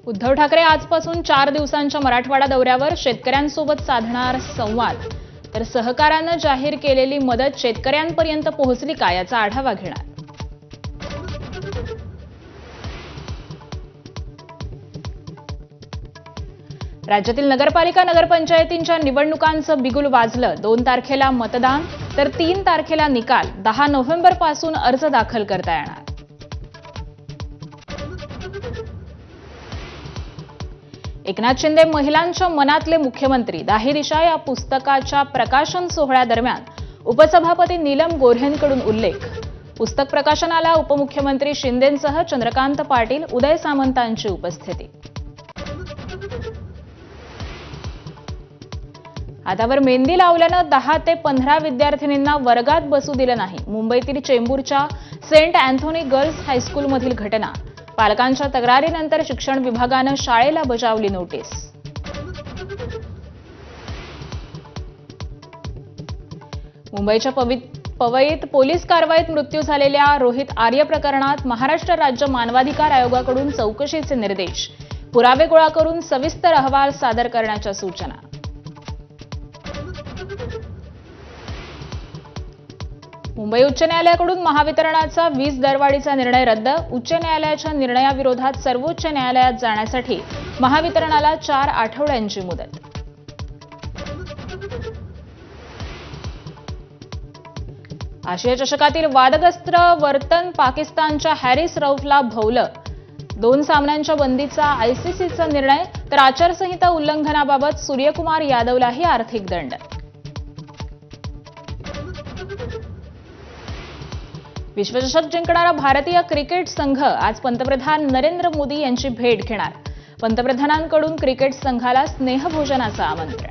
उद्धव ठाकरे आजपासून 4 दिवसांच्या मराठवाडा दौऱ्यावर शेतकऱ्यांसोबत साधणार संवाद, तर सहकारानं जाहीर केलेली मदत शेतकऱ्यांपर्यंत पोहोचली का याचा आढावा घेणार. राज्यातील नगरपालिका नगरपंचायतींच्या निवडणुकांचं बिगुल वाजलं. 2 तारखेला मतदान तर 3 तारखेला निकाल. 10 नोव्हेंबरपासून अर्ज दाखल करता येणार. एकनाथ शिंदे महिलांच्या मनातले मुख्यमंत्री 10 दिशा या पुस्तकाच्या प्रकाशन सोहळ्यादरम्यान उपसभापती नीलम गोऱ्हेंकडून उल्लेख. पुस्तक प्रकाशनाला उपमुख्यमंत्री शिंदेंसह चंद्रकांत पाटील, उदय सामंतांची उपस्थिती. हातावर मेहंदी लावल्यानं 10 ते 15 विद्यार्थिनींना वर्गात बसू दिलं नाही. मुंबईतील चेंबूरच्या सेंट अँथोनी गर्ल्स हायस्कूलमधील घटना. पालकांच्या तक्रारीनंतर शिक्षण विभागानं शाळेला बजावली नोटीस. मुंबईच्या पवईत पोलीस कारवाईत मृत्यू झालेल्या रोहित आर्य प्रकरणात महाराष्ट्र राज्य मानवाधिकार आयोगाकडून चौकशीचे निर्देश. पुरावे गोळा करून सविस्तर अहवाल सादर करण्याच्या सूचना. मुंबई उच्च न्यायालयाकडून महावितरणाचा वीज दरवाढीचा निर्णय रद्द. उच्च न्यायालयाच्या निर्णयाविरोधात सर्वोच्च न्यायालयात जाण्यासाठी महावितरणाला 4 आठवड्यांची मुदत. आशिया चषकातील वादग्रस्त वर्तन पाकिस्तानच्या हॅरिस रऊफला भोवलं. 2 सामन्यांच्या बंदीचा आयसीसीचा निर्णय, तर आचारसंहिता उल्लंघनाबाबत सूर्यकुमार यादवलाही आर्थिक दंड. विश्वचषक जिंकणारा भारतीय क्रिकेट संघ आज पंतप्रधान नरेंद्र मोदी यांची भेट घेणार. पंतप्रधानांकडून क्रिकेट संघाला स्नेहभोजनाचं आमंत्रण.